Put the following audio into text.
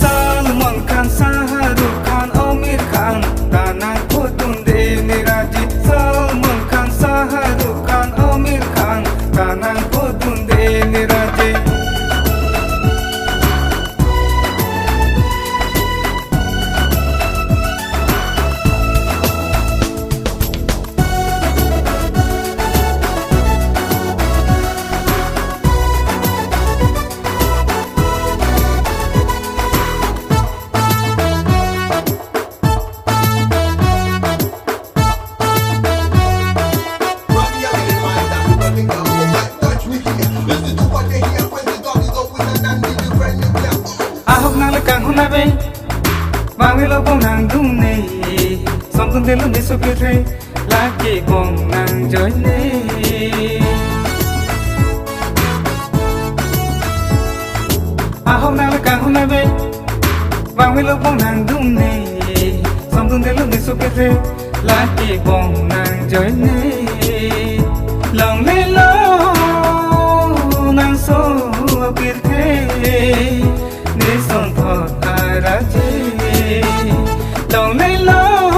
Salman Khan, Shahrukh Khan, Amir Khan, Terang Kudun Deni Raji. Salman Khan, Shahrukh Khan, Amir Khan, Terang Kudun Deni Raji. Bangilo bong nang dung nei, something de lung so cute, lucky bong nang joy nei. Ahom nang kang hon nabe, bangilo bong nang dung nei, something de lung so cute, lucky bong nang joy nei. Long le lo nang so cute, ne son thot araje. Long lay low,